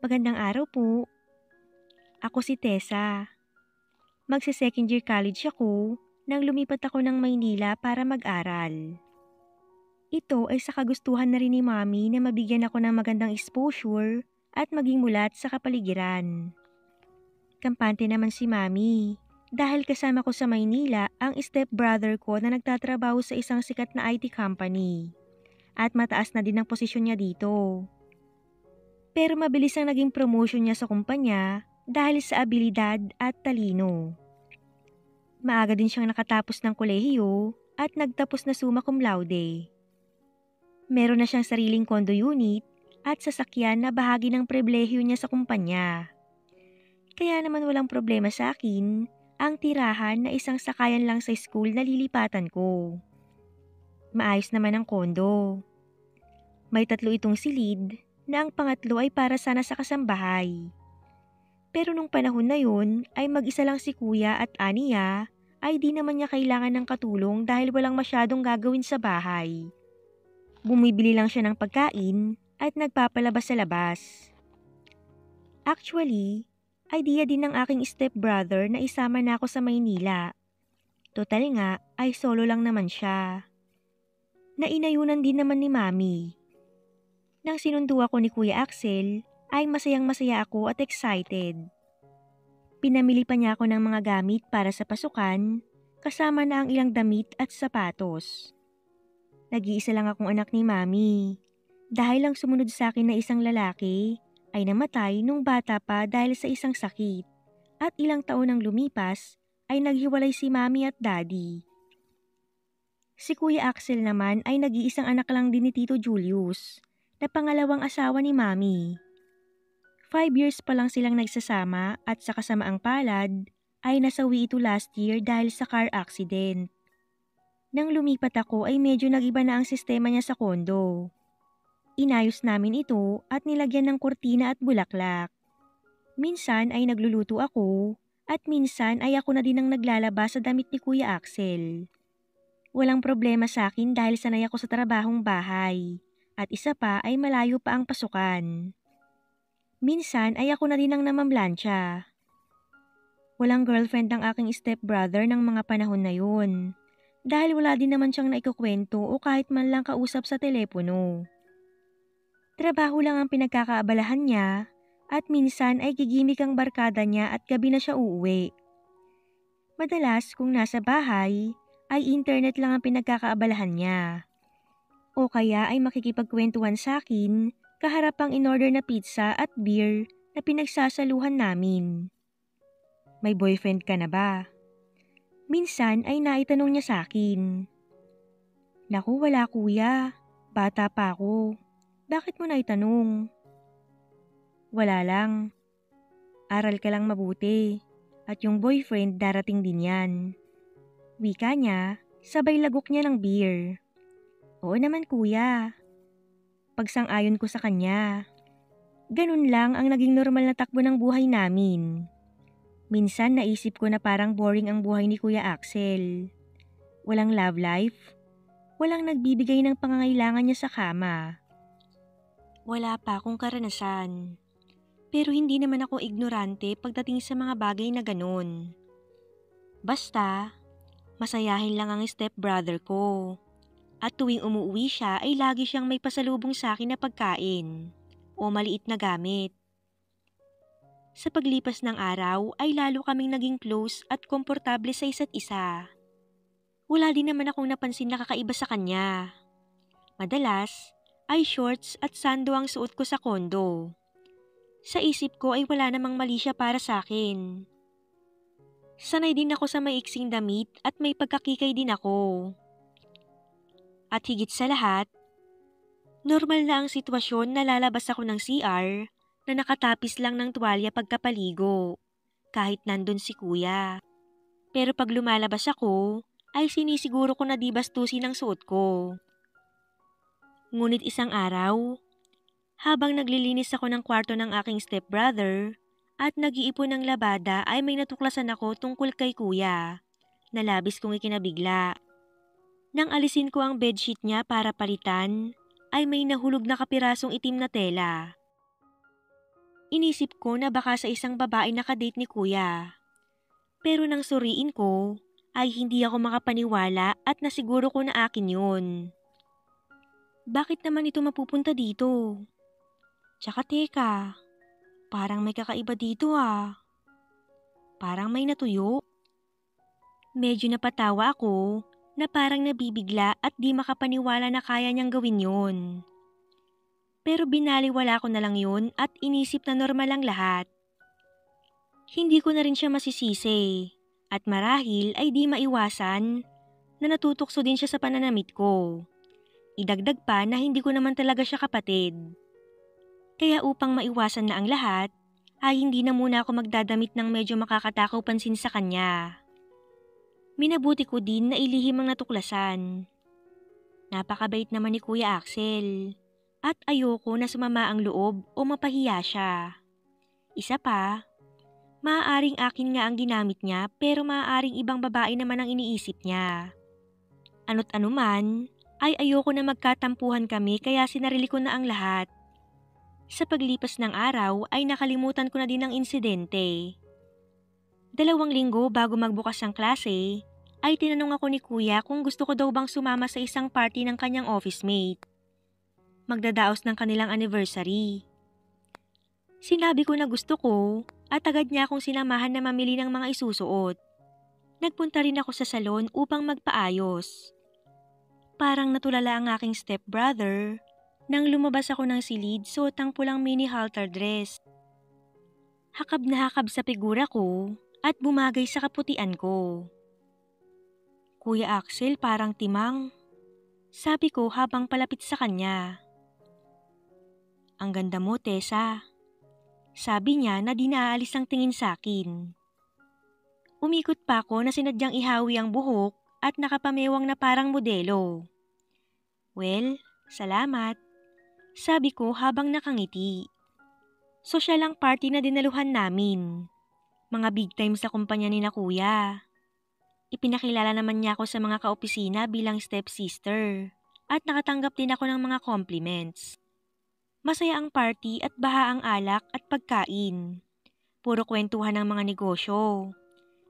Magandang araw po. Ako si Tessa. Magse-second year college ako nang lumipat ako ng Maynila para mag-aral. Ito ay sa kagustuhan na rin ni Mami na mabigyan ako ng magandang exposure at maging mulat sa kapaligiran. Kampante naman si Mami dahil kasama ko sa Maynila ang stepbrother ko na nagtatrabaho sa isang sikat na IT company at mataas na din ang posisyon niya dito. Pero mabilis ang naging promotion niya sa kumpanya dahil sa abilidad at talino. Maaga din siyang nakatapos ng kolehiyo at nagtapos na summa cum laude. Meron na siyang sariling condo unit at sasakyan na bahagi ng pribilehiyo niya sa kumpanya. Kaya naman walang problema sa akin ang tirahan na isang sakayan lang sa school na lilipatan ko. Maayos naman ang kondo. May 3 itong silid na ang pangatlo ay para sana sa kasambahay. Pero nung panahon na yun ay mag-isa lang si kuya at aniya ay di naman niya kailangan ng katulong dahil walang masyadong gagawin sa bahay. Bumibili lang siya ng pagkain at nagpapalabas sa labas. Actually, idea din ng aking stepbrother na isama na ako sa Maynila. Total nga ay solo lang naman siya. Nainayunan din naman ni Mami. Nang sinundo ako ni Kuya Axel, ay masayang-masaya ako at excited. Pinamili pa niya ako ng mga gamit para sa pasukan, kasama na ang ilang damit at sapatos. Nag-iisa lang akong anak ni Mami. Dahil lang sumunod sa akin na isang lalaki, ay namatay nung bata pa dahil sa isang sakit. At ilang taon nang lumipas, ay naghiwalay si Mami at Daddy. Si Kuya Axel naman ay nag-iisang anak lang din ni Tito Julius, na pangalawang asawa ni Mami. 5 years pa lang silang nagsasama at sa kasamaang palad ay nasawi ito last year dahil sa car accident. Nang lumipat ako ay medyo nag-iba na ang sistema niya sa kondo. Inayos namin ito at nilagyan ng kurtina at bulaklak. Minsan ay nagluluto ako at minsan ay ako na din ang naglalaba sa damit ni Kuya Axel. Walang problema sa akin dahil sanay ako sa trabahong bahay. At isa pa ay malayo pa ang pasukan. Minsan ay ako na din ang namamlansya. Walang girlfriend ang aking stepbrother ng mga panahon na yun. Dahil wala din naman siyang naikukwento o kahit man lang kausap sa telepono. Trabaho lang ang pinagkakaabalahan niya at minsan ay gigimik ang barkada niya at gabi na siya uuwi. Madalas kung nasa bahay ay internet lang ang pinagkakaabalahan niya. O kaya ay makikipagkwentuhan sa akin kaharap ang in-order na pizza at beer na pinagsasaluhan namin. May boyfriend ka na ba? Minsan ay naitanong niya sa akin. Naku, wala kuya. Bata pa ako. Bakit mo naitanong? Wala lang. Aral ka lang mabuti. At yung boyfriend darating din yan. Wika niya, sabay lagok niya ng beer. Oo naman kuya. Pagsang-ayon ko sa kanya. Ganun lang ang naging normal na takbo ng buhay namin. Minsan naisip ko na parang boring ang buhay ni Kuya Axel. Walang love life. Walang nagbibigay ng pangangailangan niya sa kama. Wala pa akong karanasan. Pero hindi naman ako ignorante pagdating sa mga bagay na ganun. Basta, masayahin lang ang stepbrother ko. At tuwing umuwi siya ay lagi siyang may pasalubong sa akin na pagkain o maliit na gamit. Sa paglipas ng araw ay lalo kaming naging close at komportable sa isa't isa. Wala din naman akong napansin na kakaiba sa kanya. Madalas ay shorts at sando ang suot ko sa kondo. Sa isip ko ay wala namang mali siya para sa akin. Sanay din ako sa maiksing damit at may pagkakikay din ako. At higit sa lahat, normal na ang sitwasyon na lalabas ako ng CR na nakatapis lang ng tuwalya pagkapaligo, kahit nandun si kuya. Pero pag lumalabas ako, ay sinisiguro ko na di bastusin ang suot ko. Ngunit isang araw, habang naglilinis ako ng kwarto ng aking stepbrother at nag-iipon ng labada ay may natuklasan ako tungkol kay kuya, na labis kong ikinabigla. Nang alisin ko ang bedsheet niya para palitan, ay may nahulog na kapirasong itim na tela. Inisip ko na baka sa isang babae nakadate ni kuya. Pero nang suriin ko, ay hindi ako makapaniwala at nasiguro ko na akin yun. Bakit naman ito mapupunta dito? Tsaka teka, parang may kakaiba dito ah. Parang may natuyo. Medyo napatawa ako na parang nabibigla at di makapaniwala na kaya niyang gawin yun. Pero binaliwala ko na lang yun at inisip na normal lang lahat. Hindi ko na rin siya masisisi at marahil ay di maiwasan na natutokso din siya sa pananamit ko. Idagdag pa na hindi ko naman talaga siya kapatid. Kaya upang maiwasan na ang lahat, ay hindi na muna ako magdadamit ng medyo makakatakaw pansin sa kanya. Minabuti ko din na ilihim ang natuklasan. Napakabait naman ni Kuya Axel at ayoko na sumama ang loob o mapahiya siya. Isa pa, maaaring akin nga ang ginamit niya pero maaaring ibang babae naman ang iniisip niya. Ano't ano man, ay ayoko na magkatampuhan kami kaya sinarili ko na ang lahat. Sa paglipas ng araw ay nakalimutan ko na din ang insidente. 2 linggo bago magbukas ang klase, ay tinanong ako ni Kuya kung gusto ko daw bang sumama sa isang party ng kanyang office mate. Magdadaos ng kanilang anniversary. Sinabi ko na gusto ko at agad niya akong sinamahan na mamili ng mga isusuot. Nagpunta rin ako sa salon upang magpaayos. Parang natulala ang aking stepbrother nang lumabas ako ng silid suot ang pulang mini halter dress. Hakab na hakab sa figura ko at bumagay sa kaputian ko. Kuya Axel, parang timang. Sabi ko habang palapit sa kanya. Ang ganda mo, Tessa. Sabi niya na di naaalis ang tingin sa akin. Umikot pa ako na sinadyang ihawi ang buhok at nakapamewang na parang modelo. Well, salamat. Sabi ko habang nakangiti. Sosyal ang party na dinaluhan namin. Mga big time sa kumpanya ni na Kuya. Ipinakilala naman niya ako sa mga kaopisina bilang stepsister at nakatanggap din ako ng mga compliments. Masaya ang party at baha ang alak at pagkain. Puro kwentuhan ng mga negosyo.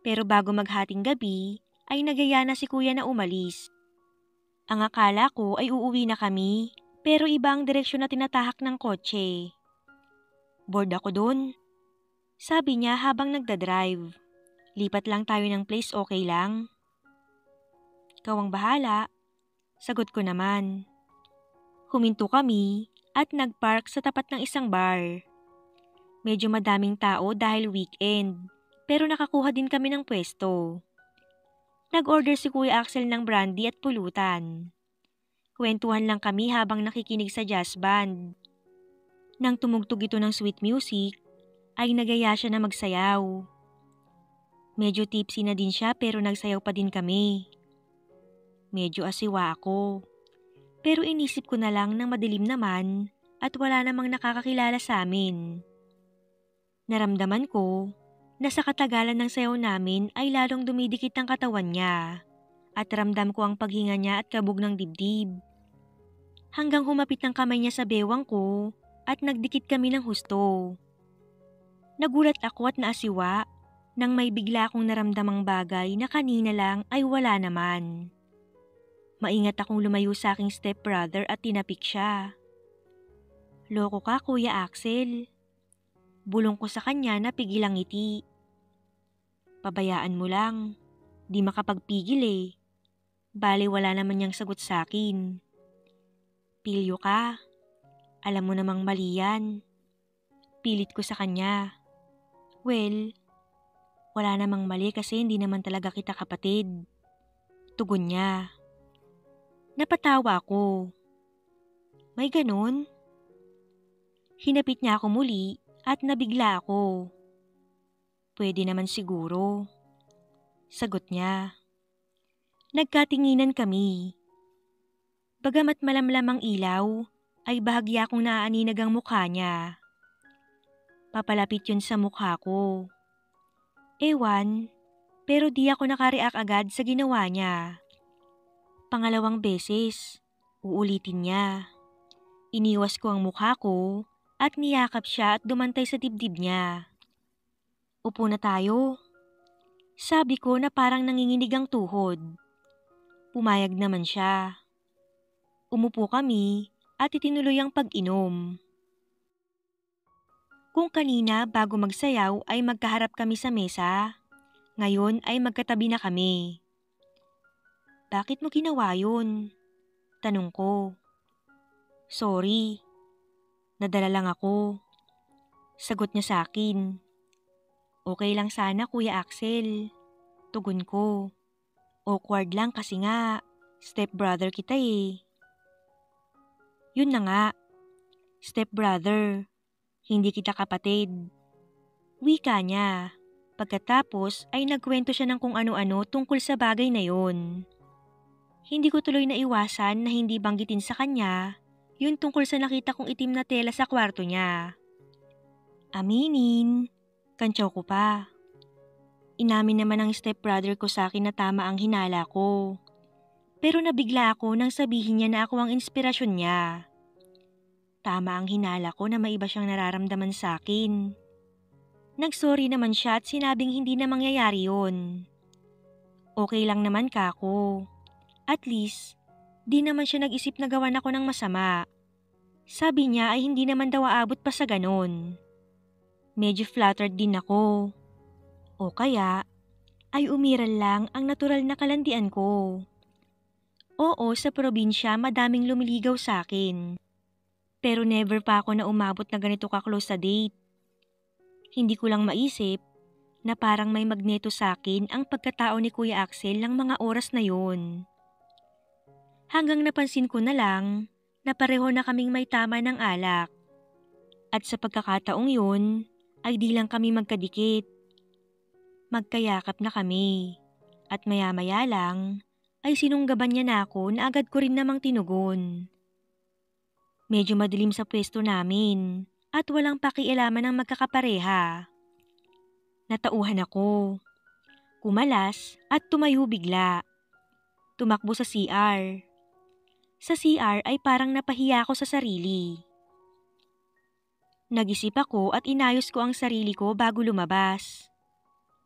Pero bago maghating gabi, ay nagaya na si Kuya na umalis. Ang akala ko ay uuwi na kami, pero iba ang direksyon na tinatahak ng kotse. Bored ako dun. Sabi niya habang nagdadrive. Lipat lang tayo ng place, okay lang? Ikaw ang bahala. Sagot ko naman. Huminto kami at nagpark sa tapat ng isang bar. Medyo madaming tao dahil weekend, pero nakakuha din kami ng pwesto. Nag-order si Kuya Axel ng brandy at pulutan. Kwentuhan lang kami habang nakikinig sa jazz band. Nang tumugtog ito ng sweet music, ay nagaya siya na magsayaw. Medyo tipsy na din siya pero nagsayaw pa din kami. Medyo asiwa ako. Pero inisip ko na lang na madilim naman at wala namang nakakakilala sa amin. Naramdaman ko na sa katagalan ng sayaw namin ay lalong dumidikit ang katawan niya at ramdam ko ang paghinga niya at kabog ng dibdib. Hanggang humapit ng kamay niya sa bewang ko at nagdikit kami ng husto. Nagulat ako at naasiwa nang may bigla akong naramdamang bagay na kanina lang ay wala naman. Maingat akong lumayo sa aking stepbrother at tinapik siya. Loko ka, Kuya Axel. Bulong ko sa kanya na pigil ang ngiti. Pabayaan mo lang. Di makapagpigil eh. Bale wala naman niyang sagot sa akin. Pilyo ka. Alam mo namang mali yan. Pilit ko sa kanya. Well, wala namang mali kasi hindi naman talaga kita kapatid. Tugon niya. Napatawa ako. May ganun? Hinapit niya ako muli at nabigla ako. Pwede naman siguro. Sagot niya. Nagkatinginan kami. Bagamat malamlam ang ilaw, ay bahagya kong naaaninag ang mukha niya. Papalapit yun sa mukha ko. Ewan, pero di ako nakareact agad sa ginawa niya. Pangalawang beses, uulitin niya. Iniwas ko ang mukha ko at niyakap siya at dumantay sa dibdib niya. Upo na tayo. Sabi ko na parang nanginginig ang tuhod. Pumayag naman siya. Umupo kami at itinuloy ang pag-inom. Kung kanina bago magsayaw ay magkaharap kami sa mesa, ngayon ay magkatabi na kami. Bakit mo ginawa yun? Tanong ko. Sorry. Nadala lang ako. Sagot niya sa akin. Okay lang sana Kuya Axel. Tugon ko. Awkward lang kasi nga, stepbrother kita eh. Yun na nga, stepbrother, hindi kita kapatid. Wika niya. Pagkatapos ay nagkwento siya ng kung ano-ano tungkol sa bagay na yon. Hindi ko tuloy na iwasan na hindi banggitin sa kanya yun tungkol sa nakita kong itim na tela sa kwarto niya. Aminin, kantsaw ko pa. Inamin naman ng stepbrother ko sa akin na tama ang hinala ko. Pero nabigla ako nang sabihin niya na ako ang inspirasyon niya. Tama ang hinala ko na may iba siyang nararamdaman sa akin. Nagsorry naman siya at sinabing hindi na mangyayari yun. Okay lang naman kako. At least, di naman siya nag-isip na gawan ako ng masama. Sabi niya ay hindi naman daw aabot pa sa ganon. Medyo flattered din ako. O kaya, ay umiral lang ang natural na kalandian ko. Oo, sa probinsya madaming lumiligaw sa akin. Pero never pa ako na umabot na ganito ka-close sa date. Hindi ko lang maisip na parang may magneto sa akin ang pagkatao ni Kuya Axel ng mga oras na yun. Hanggang napansin ko na lang na pareho na kaming may tama ng alak. At sa pagkakataong yun, ay di lang kami magkadikit. Magkayakap na kami. At maya-maya lang, ay sinunggaban niya na ako na agad ko rin namang tinugon. Medyo madilim sa pwesto namin at walang pakialaman ng magkakapareha. Natauhan ako. Kumalas at tumayo bigla. Tumakbo sa CR. Sa CR ay parang napahiya ako sa sarili. Nag-isip ako at inayos ko ang sarili ko bago lumabas.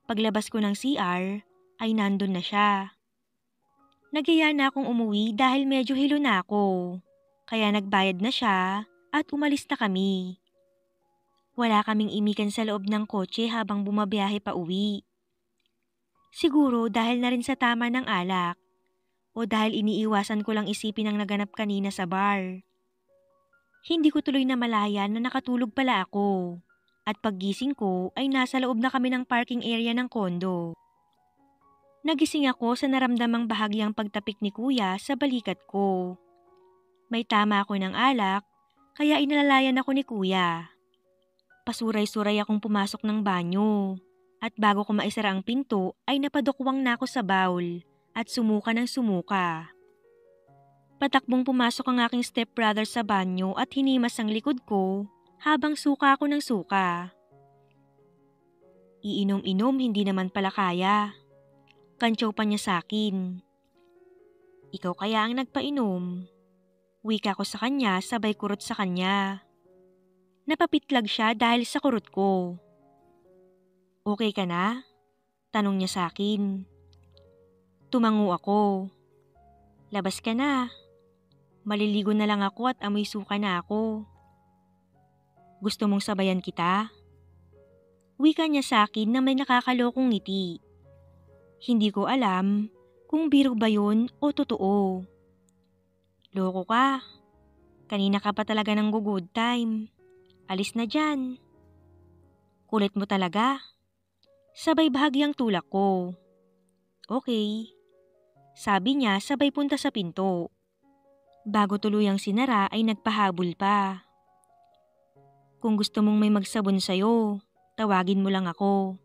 Paglabas ko ng CR ay nandun na siya. Nagyaya na akong umuwi dahil medyo hilo na ako. Kaya nagbayad na siya at umalis na kami. Wala kaming imikan sa loob ng kotse habang bumabiyahe pa uwi. Siguro dahil na rin sa tama ng alak o dahil iniiwasan ko lang isipin ang naganap kanina sa bar. Hindi ko tuloy na malayan na nakatulog pala ako at paggising ko ay nasa loob na kami ng parking area ng kondo. Nagising ako sa naramdamang bahagyang pagtapik ni Kuya sa balikat ko. May tama ako ng alak kaya inalalayan ako ni Kuya. Pasuray-suray akong pumasok ng banyo at bago ko maisara ang pinto ay napadukwang na ako sa bowl at sumuka ng sumuka. Patakbong pumasok ang aking stepbrother sa banyo at hinimas ang likod ko habang suka ako ng suka. Iinom-inom hindi naman pala kaya. Kantsaw pa niya sa akin. Ikaw kaya ang nagpainom. Wika ko sa kanya sabay kurot sa kanya. Napapitlag siya dahil sa kurot ko. Okay ka na? Tanong niya sa akin. Tumango ako. Labas ka na. Maliligo na lang ako at amoy suka na ako. Gusto mong sabayan kita? Wika niya sa akin na may nakakalokong ngiti. Hindi ko alam kung biro ba yun o totoo. Loko ka. Kanina ka pa talaga ng good time. Alis na dyan. Kulit mo talaga. Sabay bahagyang tulak ko. Okay. Sabi niya sabay punta sa pinto. Bago tuluyang sinara ay nagpahabol pa. Kung gusto mong may magsabon sa'yo, tawagin mo lang ako.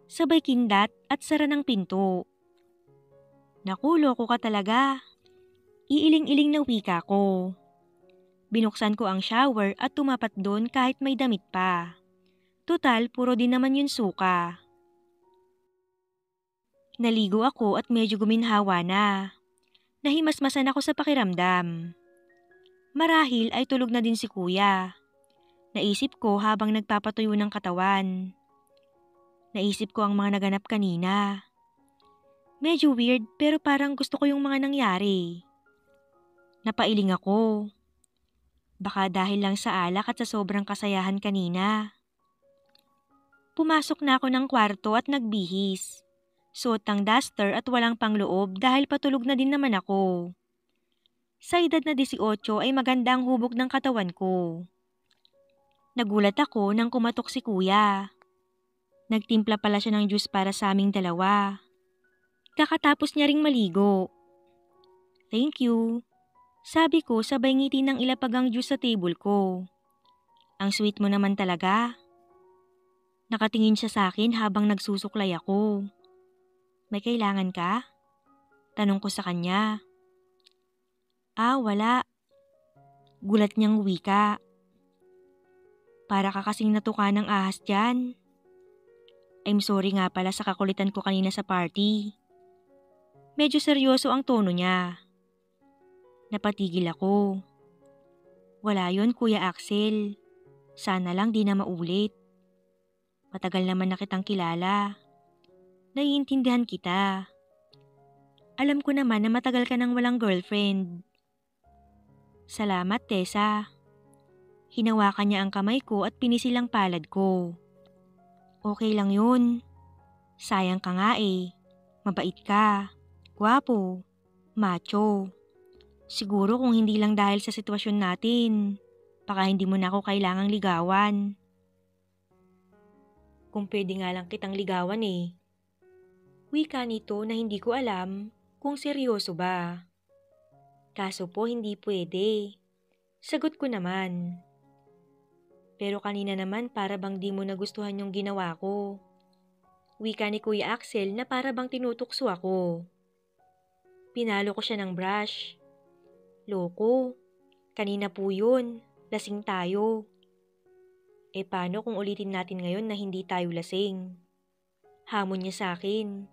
Sabay kindat at sara ng pinto. Naku, loko ka talaga. Iiling-iling na wika ko. Binuksan ko ang shower at tumapat doon kahit may damit pa. Total, puro din naman yun suka. Naligo ako at medyo guminhawa na. Nahimasmasan ako sa pakiramdam. Marahil ay tulog na din si Kuya. Naisip ko habang nagpapatuyo ng katawan. Naisip ko ang mga naganap kanina. Medyo weird pero parang gusto ko yung mga nangyari. Napailing ako. Baka dahil lang sa alak at sa sobrang kasayahan kanina. Pumasok na ako ng kwarto at nagbihis. Suot ang duster at walang pangloob dahil patulog na din naman ako. Sa edad na 18 ay maganda ang hubog ng katawan ko. Nagulat ako nang kumatok si kuya. Nagtimpla pala siya ng juice para sa aming dalawa. Kakatapos niya ring maligo. Thank you. Sabi ko sabay ngiti ng ilapag ang juice sa table ko. Ang sweet mo naman talaga. Nakatingin siya sa akin habang nagsusuklay ako. May kailangan ka? Tanong ko sa kanya. Wala. Gulat niyang wika. Para ka kasing natuka ng ahas dyan. I'm sorry nga pala sa kakulitan ko kanina sa party. Medyo seryoso ang tono niya. Napatigil ako. Wala yon, Kuya Axel. Sana lang di na maulit. Matagal naman na kitang kilala. Naiintindihan kita. Alam ko naman na matagal ka nang walang girlfriend. Salamat, Tessa. Hinawakan niya ang kamay ko at pinisilang palad ko. Okay lang yun. Sayang ka nga eh. Mabait ka. Gwapo. Macho. Siguro kung hindi lang dahil sa sitwasyon natin, baka hindi mo na ako kailangang ligawan. Kung pwede nga lang kitang ligawan eh. Wika nito na hindi ko alam kung seryoso ba. Kaso po hindi pwede. Sagot ko naman. Pero kanina naman para bang di mo nagustuhan yung ginawa ko. Wika ni Kuya Axel na para bang tinutukso ako. Pinalo ko siya ng brush. Loko, kanina po yun. Lasing tayo. Paano kung ulitin natin ngayon na hindi tayo lasing? Hamon niya sa akin.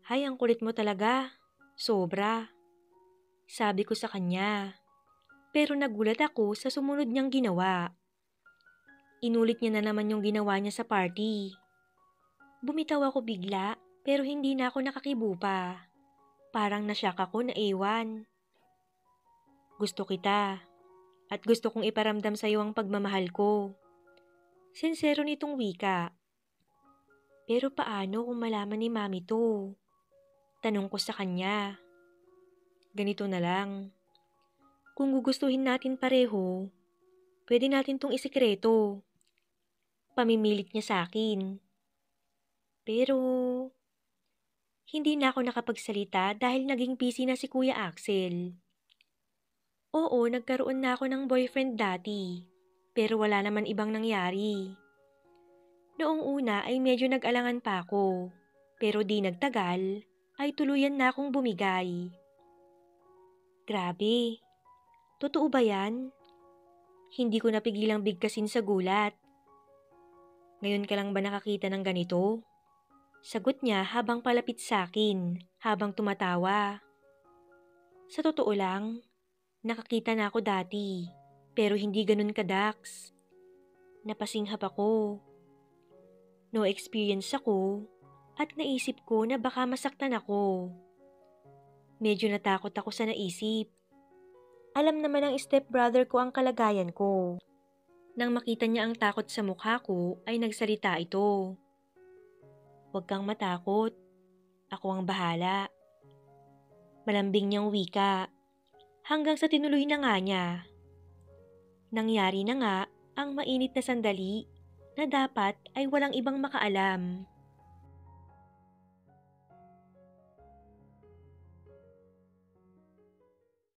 Hay, ang kulit mo talaga. Sobra. Sabi ko sa kanya. Pero nagulat ako sa sumunod niyang ginawa. Inulit niya na naman yung ginawa niya sa party. Bumitaw ako bigla pero hindi na ako nakakibo pa. Parang nasyak ako na ewan. Gusto kita at gusto kong iparamdam sa iyo ang pagmamahal ko. Sincero nitong wika. Pero paano kung malaman ni Mami to? Tanong ko sa kanya. Ganito na lang. Kung gugustuhin natin pareho, pwede natin tong isikreto. Pamimilit niya sa akin. Pero hindi na ako nakapagsalita dahil naging busy na si Kuya Axel. Oo, nagkaroon na ako ng boyfriend dati, pero wala naman ibang nangyari. Noong una ay medyo nag-alangan pa ako, pero di nagtagal ay tuluyan na akong bumigay. Grabe, totoo ba yan? Hindi ko napigilang bigkasin sa gulat. Ngayon ka lang ba nakakita ng ganito? Sagot niya habang palapit sa akin, habang tumatawa. Sa totoo lang, nakakita na ako dati, pero hindi ganun ka-dax. Napasinghap ako. No experience ako, at naisip ko na baka masaktan ako. Medyo natakot ako sa naisip. Alam naman ng stepbrother ko ang kalagayan ko. Nang makita niya ang takot sa mukha ko, ay nagsalita ito. Huwag kang matakot. Ako ang bahala. Malambing niyang wika. Hanggang sa tinuloy na nga niya. Nangyari na nga ang mainit na sandali na dapat ay walang ibang makaalam.